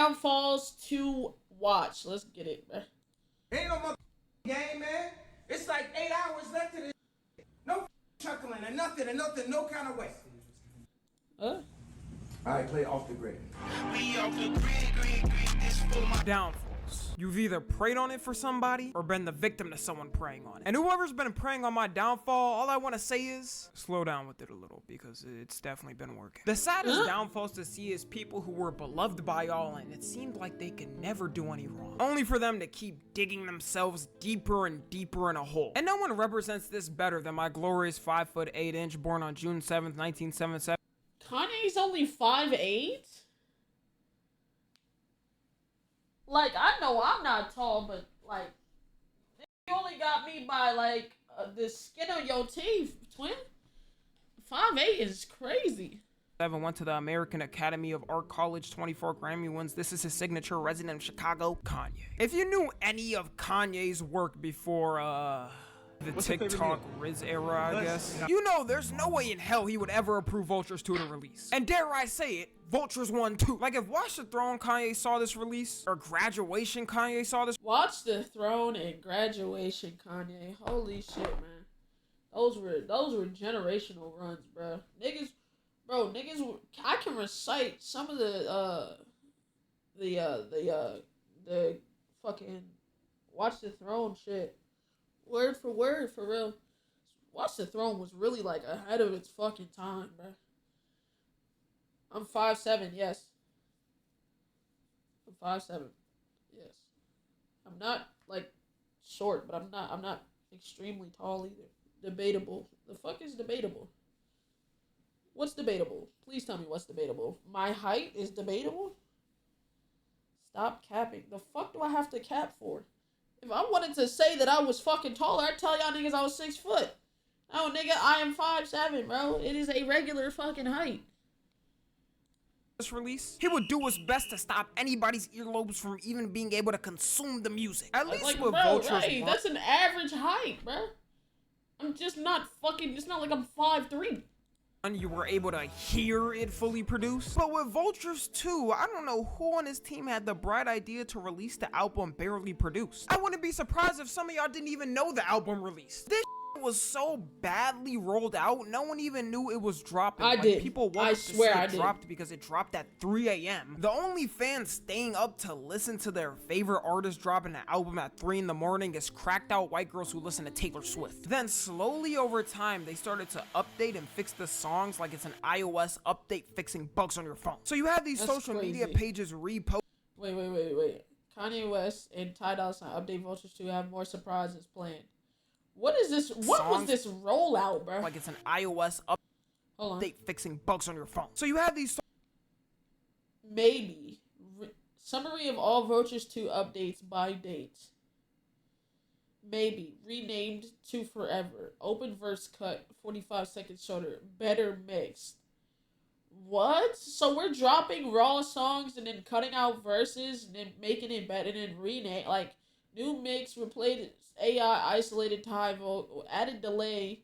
downfalls to watch. Let's get it, bro. Ain't no game, man. It's like 8 hours left to this. No chuckling and nothing, no kind of way. Huh? I play off the grid. We off the grid, this for my downfalls. You've either preyed on it for somebody or been the victim to someone preying on it. And whoever's been preying on my downfall, all I want to say is slow down with it a little because it's definitely been working. The saddest downfalls to see is people who were beloved by y'all and it seemed like they could never do any wrong. Only for them to keep digging themselves deeper and deeper in a hole. And no one represents this better than my glorious 5'8" born on June 7th, 1977. Kanye's only 5'8"? Like, I know I'm not tall, but, like, you only got me by, like, the skin on your teeth, twin. 5'8" is crazy. Went to the American Academy of Art College, 24 Grammy wins. This is his signature, resident of Chicago, Kanye. If you knew any of Kanye's work before, the TikTok Riz era, I guess. You know, there's no way in hell he would ever approve Vultures 2 to release. And dare I say it, Vultures 1 too. Like if Watch the Throne Kanye saw this release, or Graduation Kanye saw this. Watch the Throne and Graduation Kanye. Holy shit, man. Those were generational runs, bro. Niggas, I can recite some of the fucking Watch the Throne shit. Word for word, for real. Watch the Throne was really, like, ahead of its fucking time, bro. I'm 5'7", yes. I'm 5'7", yes. I'm not, like, short, but I'm not extremely tall either. Debatable. The fuck is debatable? What's debatable? Please tell me what's debatable. My height is debatable? Stop capping. The fuck do I have to cap for? If I wanted to say that I was fucking taller, I'd tell y'all niggas I was 6 foot. No, nigga, I am 5'7", bro. It is a regular fucking height. This release, he would do his best to stop anybody's earlobes from even being able to consume the music. At least like, with bro, Vultures, right, that's an average height, bro. I'm just not fucking, it's not like I'm 5'3". You were able to hear it fully produced. But with Vultures 2, I don't know who on his team had the bright idea to release the album barely produced. I wouldn't be surprised if some of y'all didn't even know the album released. This was so badly rolled out, no one even knew it was dropping. I did. People I swear I did. Dropped because it dropped at 3 a.m. The only fans staying up to listen to their favorite artist dropping an album at 3 in the morning is cracked out white girls who listen to Taylor Swift. Then slowly over time, they started to update and fix the songs like it's an iOS update fixing bugs on your phone. So you have these social media pages repost. Wait. Kanye West and Ty Dolla $ign update Vultures 2 have more surprises planned. What is this? What was this rollout, bro? Like it's an iOS update fixing bugs on your phone. So you have these. Maybe. Summary of all Vultures 2 updates by date. Maybe. Renamed to Forever. Open verse cut. 45 seconds shorter. Better mixed. What? So we're dropping raw songs and then cutting out verses and then making it better and then rename. Like, new mix, replaced AI, isolated time, added delay.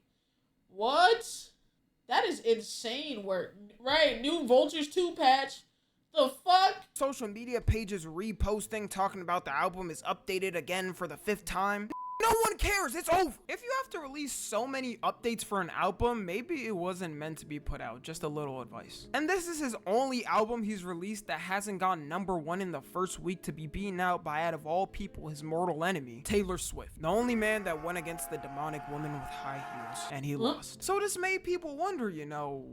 What? That is insane work. Right, new Vultures 2 patch. The fuck? Social media pages reposting, talking about the album is updated again for the 5th time. No one cares, it's over. If you have to release so many updates for an album, maybe it wasn't meant to be put out. Just a little advice. And this is his only album he's released that hasn't gone #1 in the first week to be beaten out by, out of all people, his mortal enemy, Taylor Swift. The only man that went against the demonic woman with high heels, and he lost. So this made people wonder, you know,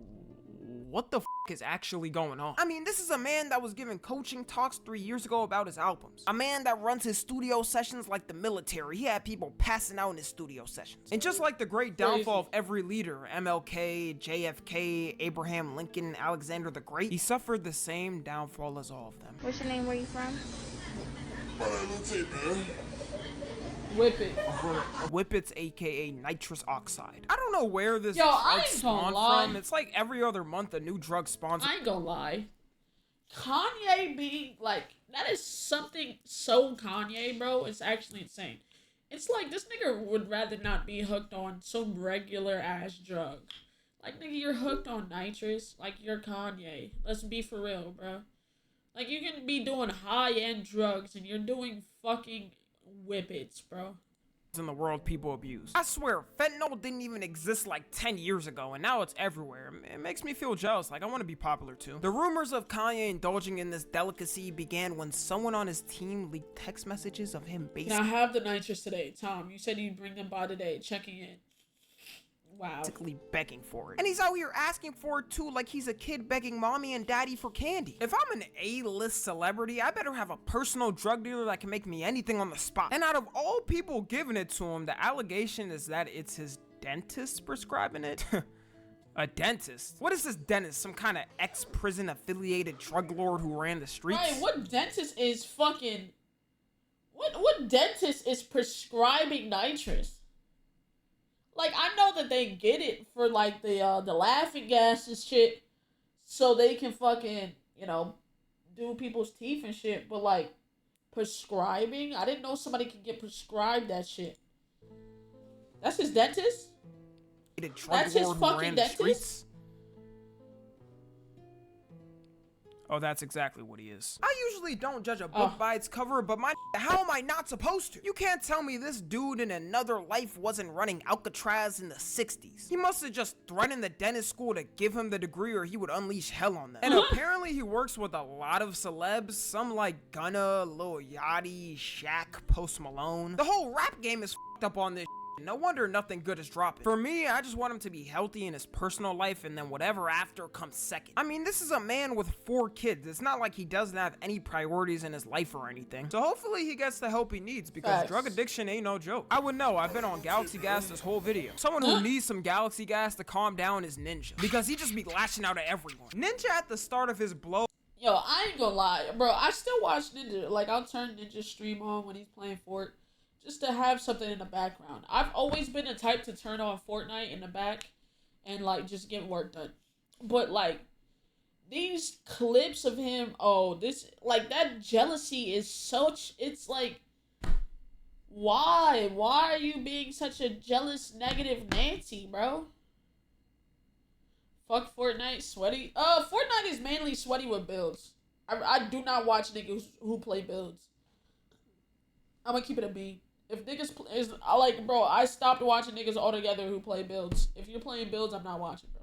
what the f is actually going on? I mean, this is a man that was giving coaching talks 3 years ago about his albums. A man that runs his studio sessions like the military. He had people passing out in his studio sessions. And just like the great downfall of every leader, MLK, JFK, Abraham Lincoln, Alexander the Great, he suffered the same downfall as all of them. What's your name? Where you from? Whippets, aka Nitrous oxide. I don't know where this drug spawned from. It's like every other month a new drug spawns. I ain't gonna lie. Kanye being like, that is something so Kanye, bro. It's actually insane. It's like this nigga would rather not be hooked on some regular ass drug. Like, nigga, you're hooked on nitrous. Like, you're Kanye. Let's be for real, bro. Like, you can be doing high-end drugs and you're doing fucking whippets, bro. In the world people abuse. I swear, fentanyl didn't even exist like 10 years ago, and now it's everywhere. It makes me feel jealous, like I want to be popular too. The rumors of Kanye indulging in this delicacy began when someone on his team leaked text messages of him basically... Now, I have the nitrous today, Tom. You said you'd bring them by today, checking in. Wow. Basically begging for it. And he's out here asking for it too, like he's a kid begging mommy and daddy for candy. If I'm an A-list celebrity, I better have a personal drug dealer that can make me anything on the spot. And out of all people giving it to him, the allegation is that it's his dentist prescribing it. A dentist? What is this dentist? Some kind of ex-prison affiliated drug lord who ran the streets? Right, what dentist is fucking... What dentist is prescribing nitrous? Like, I know that they get it for, like, the laughing gas and shit, so they can fucking, you know, do people's teeth and shit, but, like, prescribing? I didn't know somebody could get prescribed that shit. That's his dentist? That's his fucking dentist? Oh, that's exactly what he is. I usually don't judge a book by its cover, but how am I not supposed to? You can't tell me this dude in another life wasn't running Alcatraz in the 60s. He must have just threatened the dentist school to give him the degree or he would unleash hell on them. And apparently he works with a lot of celebs, some like Gunna, Lil Yachty, Shaq, Post Malone. The whole rap game is f***ed up on this. No wonder nothing good is dropping. For me, I just want him to be healthy in his personal life and then whatever after comes second. I mean, this is a man with 4 kids. It's not like he doesn't have any priorities in his life or anything. So hopefully he gets the help he needs because drug addiction ain't no joke. I would know. I've been on Galaxy Gas this whole video. Someone who needs some Galaxy Gas to calm down is Ninja because he just be lashing out at everyone. Ninja at the start of his blow. Yo, I ain't gonna lie, bro. I still watch Ninja. Like, I'll turn Ninja's stream on when he's playing Fort. Just to have something in the background. I've always been the type to turn on Fortnite in the back and, like, just get work done. But, like, these clips of him, like, that jealousy is such, it's like, why? Why are you being such a jealous, negative Nancy, bro? Fuck Fortnite, sweaty. Fortnite is mainly sweaty with builds. I do not watch niggas who play builds. I'm gonna keep it a B. If niggas I stopped watching niggas altogether who play builds. If you're playing builds, I'm not watching, bro.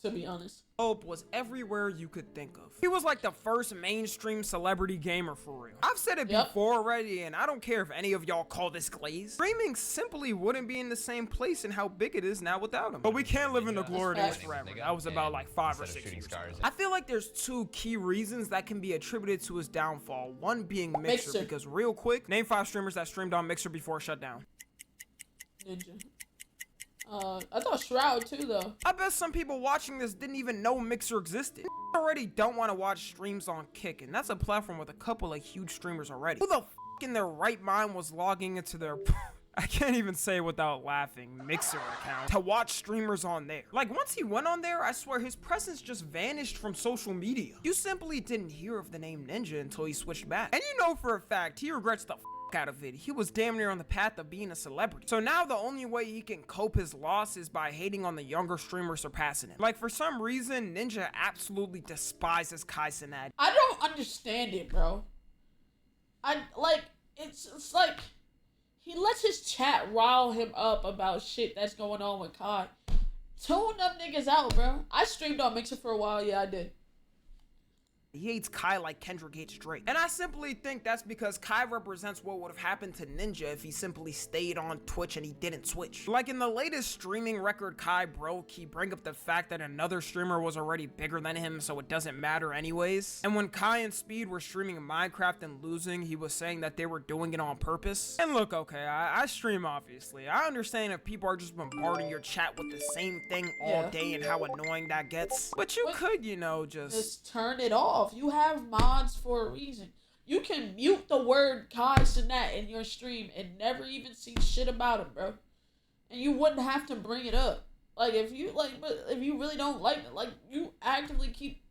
To be honest. Hope was everywhere you could think of. He was like the first mainstream celebrity gamer for real. I've said it before already, and I don't care if any of y'all call this glaze. Streaming simply wouldn't be in the same place in how big it is now without him. But we can't live in the glory days forever. That was about like 5 or 6 years ago. I feel like there's 2 key reasons that can be attributed to his downfall. One being Mixer. Because real quick, name 5 streamers that streamed on Mixer before it shut down. Ninja. I thought Shroud too, though. I bet some people watching this didn't even know Mixer existed. Already don't want to watch streams on Kick, and that's a platform with a couple of huge streamers already. Who the f in their right mind was logging into their I can't even say without laughing, Mixer account to watch streamers on there? Like, once he went on there, I swear his presence just vanished from social media. You simply didn't hear of the name Ninja until he switched back. And you know for a fact, he regrets the out of it. He was damn near on the path of being a celebrity. So now the only way he can cope his loss is by hating on the younger streamer surpassing him. Like, for some reason, Ninja absolutely despises Kai Cenat. I don't understand it, bro. It's like he lets his chat rile him up about shit that's going on with Kai. Tune them niggas out, bro. I streamed on Mixer for a while. Yeah, I did. He hates Kai like Kendrick hates Drake. And I simply think that's because Kai represents what would have happened to Ninja if he simply stayed on Twitch and he didn't switch. Like in the latest streaming record Kai broke, he bring up the fact that another streamer was already bigger than him, so it doesn't matter anyways. And when Kai and Speed were streaming Minecraft and losing, he was saying that they were doing it on purpose. And look, okay, I stream obviously. I understand if people are just bombarding your chat with the same thing all day and how annoying that gets. But you could, you know, just turn it off. You have mods for a reason. You can mute the word Kai Cenat in your stream and never even see shit about him, bro. And you wouldn't have to bring it up. Like, if you really don't like it, like, you actively keep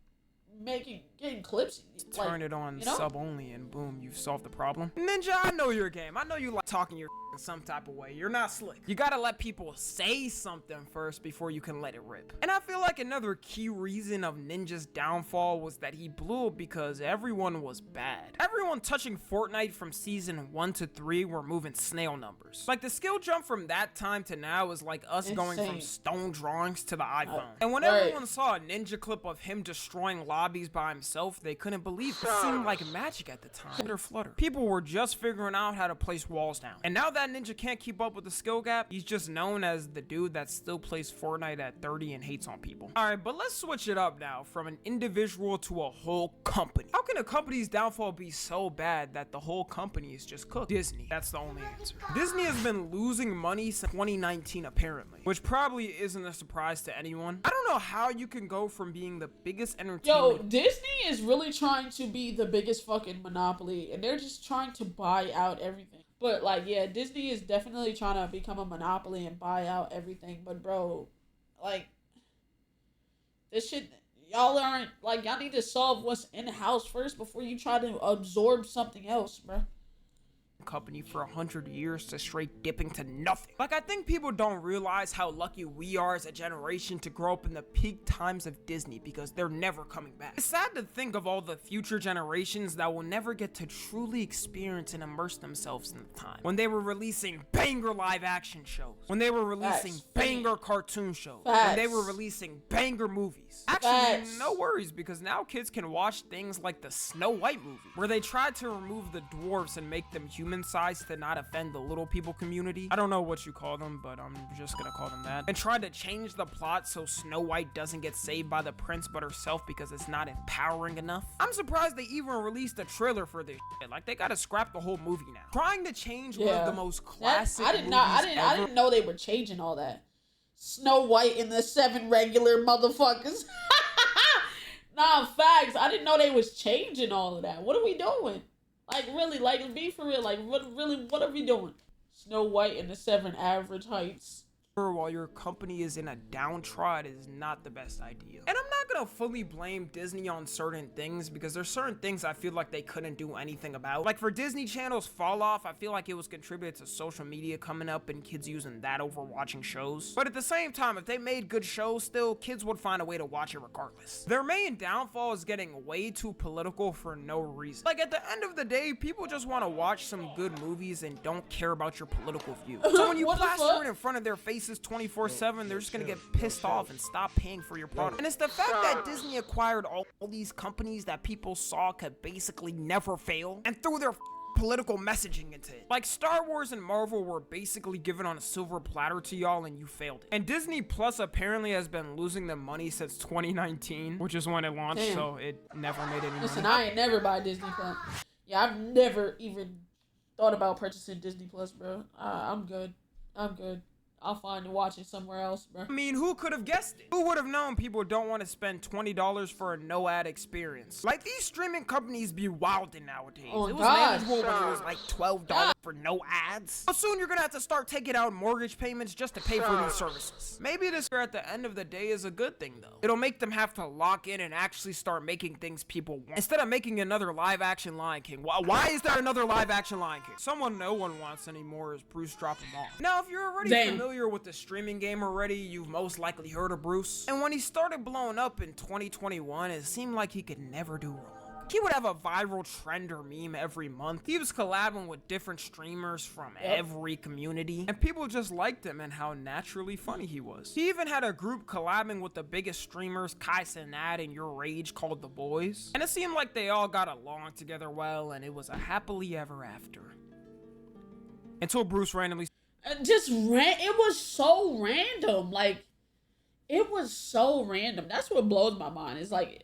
getting clips. Turn it on sub only and boom, you've solved the problem. Ninja, I know your game. I know you like talking your in some type of way. You're not slick. You gotta let people say something first before you can let it rip. And I feel like another key reason of Ninja's downfall was that he blew up because everyone was bad. Everyone touching Fortnite from season 1 to 3 were moving snail numbers. Like the skill jump from that time to now is like us going from stone drawings to the iPhone. And when everyone saw a Ninja clip of him destroying lobbies by himself, they couldn't believe it. It seemed like magic at the time. Flutter. People were just figuring out how to place walls down. And now that Ninja can't keep up with the skill gap, he's just known as the dude that still plays Fortnite at 30 and hates on people. Alright, but let's switch it up now from an individual to a whole company. How can a company's downfall be so bad that the whole company is just cooked? Disney. That's the only answer. Disney has been losing money since 2019 apparently, which probably isn't a surprise to anyone. I don't know how you can go from being the biggest entertainment. Yo, Disney is really trying to be the biggest fucking monopoly, and they're just trying to buy out everything. But like, yeah, Disney is definitely trying to become a monopoly and buy out everything. But bro, like, this shit, y'all aren't, like, y'all need to solve what's in the house first before you try to absorb something else, bro. Company for 100 years to straight dipping to nothing. Like, I think people don't realize how lucky we are as a generation to grow up in the peak times of Disney because they're never coming back. It's sad to think of all the future generations that will never get to truly experience and immerse themselves in the time when they were releasing banger live action shows, when they were releasing banger cartoon shows, when they were releasing banger movies. Actually, no worries, because now kids can watch things like the Snow White movie, where they tried to remove the dwarves and make them human size to not offend the little people community. I don't know what you call them, but I'm just gonna call them that. And tried to change the plot so Snow White doesn't get saved by the prince but herself because it's not empowering enough. I'm surprised they even released a trailer for this shit. Like, they gotta scrap the whole movie now. Trying to change one of the most classic movies I didn't know they were changing all that. Snow White and the 7 regular motherfuckers. Nah, facts. I didn't know they was changing all of that. What are we doing? Like, really, like, be for real. Like, what are we doing? Snow White and the 7 average heights. While your company is in a downtrod is not the best idea. And I'm not gonna fully blame Disney on certain things because there's certain things I feel like they couldn't do anything about. Like for Disney Channel's fall off, I feel like it was contributed to social media coming up and kids using that over watching shows. But at the same time, if they made good shows still, kids would find a way to watch it regardless. Their main downfall is getting way too political for no reason. Like at the end of the day, people just want to watch some good movies and don't care about your political view. So when you plaster it in front of their faces 24/7, they're just gonna get pissed off and stop paying for your product. And it's the fact that Disney acquired all these companies that people saw could basically never fail and threw their political messaging into it. Like Star Wars and Marvel were basically given on a silver platter to y'all and you failed it. And Disney Plus apparently has been losing them money since 2019, which is when it launched. So it never made any money. Listen, I ain't never buy Disney Plus. Yeah, I've never even thought about purchasing Disney Plus, bro. I'm good. I'll find watching somewhere else, bro. I mean, who could have guessed it? Who would have known people don't want to spend $20 for a no-ad experience? Like, these streaming companies be wildin' nowadays. Oh, it was manageable when it was like $12 for no ads. But soon you're gonna have to start taking out mortgage payments just to pay for these services. Maybe this at the end of the day is a good thing, though. It'll make them have to lock in and actually start making things people want. Instead of making another live-action Lion King. Why is there another live-action Lion King? Someone no one wants anymore is BruceDropOff. Now, if you're already familiar with the streaming game already, you've most likely heard of Bruce. And when he started blowing up in 2021, it seemed like he could never do wrong. He would have a viral trend or meme every month. He was collabing with different streamers from every community, and people just liked him and how naturally funny he was. He even had a group collabing with the biggest streamers, Kai Cenat and Your Rage, called The Boys. And it seemed like they all got along together well, and it was a happily ever after. Until Bruce randomly it was so random. Like, it was so random. That's what blows my mind. It's like,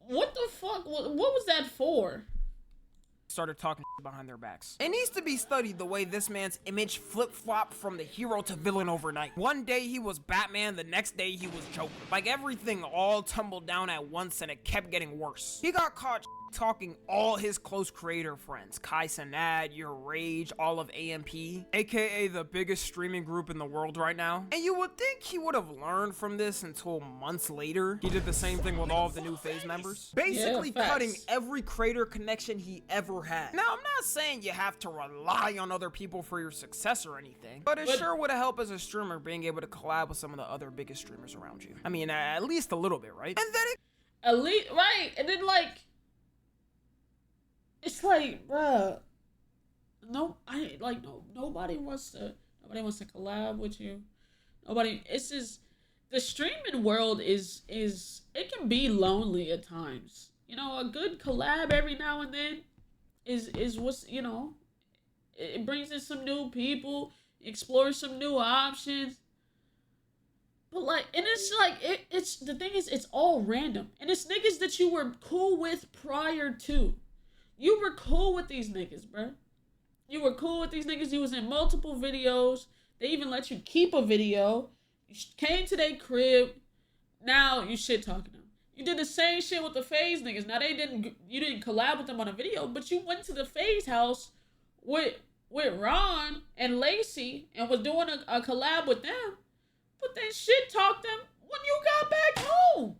what the fuck? What was that for? Started talking behind their backs. It needs to be studied the way this man's image flip-flopped from the hero to villain overnight. One day he was Batman, the next day he was Joker. Like everything all tumbled down at once and it kept getting worse. He got caught talking all his close creator friends, Kai Cenat, Your Rage, all of AMP, aka the biggest streaming group in the world right now. And you would think he would have learned from this until months later. He did the same thing with all of the new FaZe members, basically cutting every creator connection he ever had. Now, I'm not saying you have to rely on other people for your success or anything, but it sure would have helped as a streamer being able to collab with some of the other biggest streamers around you. I mean, at least a little bit, right? And then right, and then like, it's like, bruh, nobody wants to collab with you. Nobody. It's just the streaming world is it can be lonely at times. You know, a good collab every now and then is what's, you know, it brings in some new people, explores some new options. But like, and it's like, it's the thing is, it's all random, and it's niggas that you were cool with prior to. You were cool with these niggas, bro. You were cool with these niggas. You was in multiple videos. They even let you keep a video. You came to their crib. Now you shit talking them. You did the same shit with the FaZe niggas. Now you didn't collab with them on a video, but you went to the FaZe house with Ron and Lacey and was doing a collab with them. But then shit talked them when you got back home.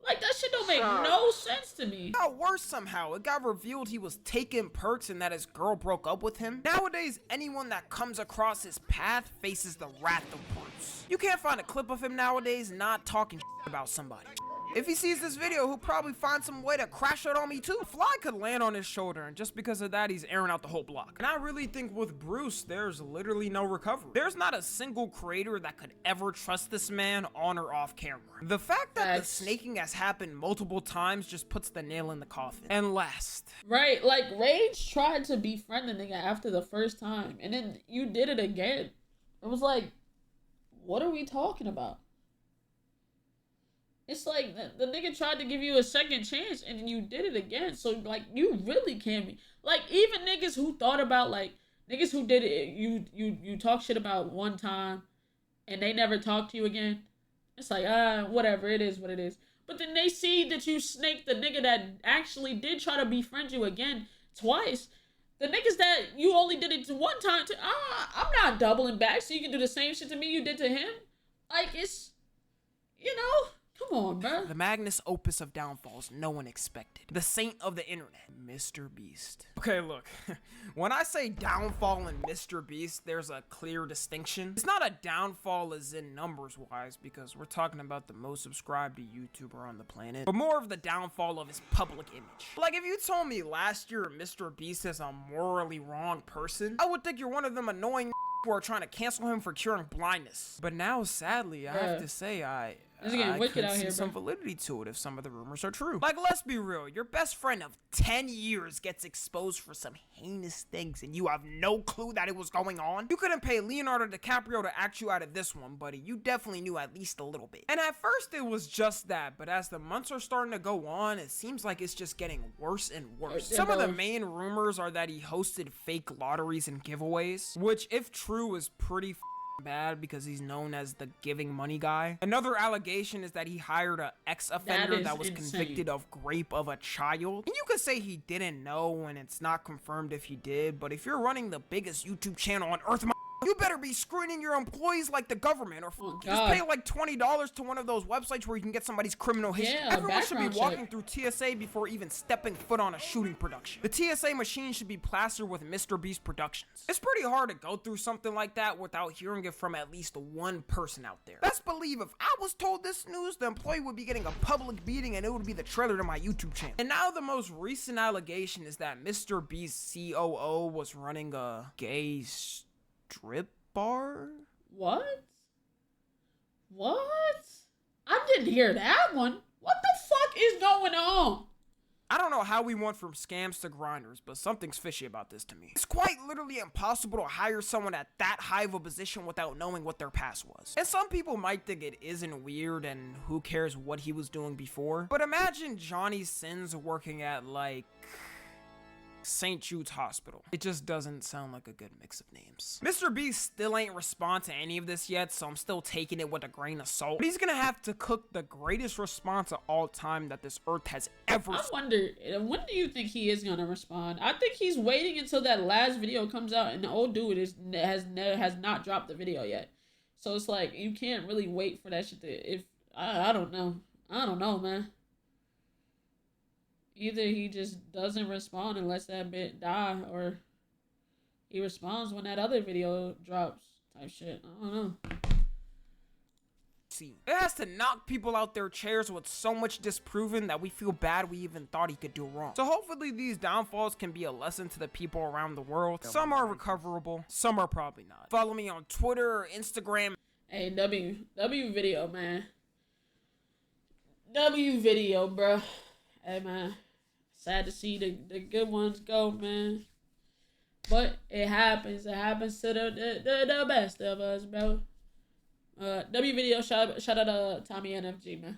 Like, that shit don't make no sense to me. It got worse somehow. It got revealed he was taking perks and that his girl broke up with him. Nowadays, anyone that comes across his path faces the wrath of Bruce. You can't find a clip of him nowadays not talking about somebody. If he sees this video, he'll probably find some way to crash out on me too. Fly could land on his shoulder, and just because of that, he's airing out the whole block. And I really think with Bruce, there's literally no recovery. There's not a single creator that could ever trust this man on or off camera. The fact that the snaking has happened multiple times just puts the nail in the coffin. And last. Right, like, Rage tried to befriend the nigga after the first time, and then you did it again. It was like, what are we talking about? It's like the nigga tried to give you a second chance and you did it again. So like, you really can't be like, even niggas who thought about, like, niggas who did it, you talk shit about one time and they never talk to you again. It's like, whatever, it is what it is. But then they see that you snaked the nigga that actually did try to befriend you again twice. The niggas that you only did it to one time to, I'm not doubling back so you can do the same shit to me you did to him. Like, it's, you know. Come on, bro. The magnus opus of downfalls no one expected. The saint of the internet, MrBeast. Okay, look. When I say downfall and MrBeast, there's a clear distinction. It's not a downfall as in numbers-wise, because we're talking about the most subscribed YouTuber on the planet, but more of the downfall of his public image. Like, if you told me last year MrBeast is a morally wrong person, I would think you're one of them annoying who are trying to cancel him for curing blindness. But now, sadly, I have to say, I could see some validity to it if some of the rumors are true. Like, let's be real, your best friend of 10 years gets exposed for some heinous things and you have no clue that it was going on. You couldn't pay Leonardo DiCaprio to act you out of this one, buddy. You definitely knew at least a little bit. And at first it was just that, but as the months are starting to go on, it seems like it's just getting worse and worse. Some of the main rumors are that he hosted fake lotteries and giveaways, which, if true, is pretty bad because he's known as the giving money guy. Another allegation is that he hired an ex-offender that was convicted of rape of a child. And you could say he didn't know, and it's not confirmed if he did, but if you're running the biggest YouTube channel on earth, you better be screening your employees like the government, or just pay like $20 to one of those websites where you can get somebody's criminal history. Yeah, everyone should be walking through TSA before even stepping foot on a shooting production. The TSA machine should be plastered with MrBeast Productions. It's pretty hard to go through something like that without hearing it from at least one person out there. Best believe if I was told this news, the employee would be getting a public beating and it would be the trailer to my YouTube channel. And now the most recent allegation is that MrBeast's COO was running a gay strip bar? What? I didn't hear that one. What the fuck is going on? I don't know how we went from scams to grinders, but something's fishy about this to me. It's quite literally impossible to hire someone at that high of a position without knowing what their past was. And some people might think it isn't weird and who cares what he was doing before. But imagine Johnny Sins working at, like, St. Jude's Hospital. It just doesn't sound like a good mix of names. MrBeast still ain't respond to any of this yet, so I'm still taking it with a grain of salt. But he's gonna have to cook the greatest response of all time that this earth has ever I wonder, when do you think he is gonna respond? I think he's waiting until that last video comes out, and the old dude has not dropped the video yet. So it's like you can't really wait for that shit to. I don't know. I don't know, man. Either he just doesn't respond and lets that bit die, or he responds when that other video drops type shit. I don't know. It has to knock people out their chairs with so much disproven that we feel bad we even thought he could do wrong. So hopefully these downfalls can be a lesson to the people around the world. Some are recoverable, some are probably not. Follow me on Twitter or Instagram. Hey, W video, man. W video, bro. Hey, man. Sad to see the good ones go, man. But it happens. It happens to the best of us, bro. W video, shout out to Tommy NFG, man.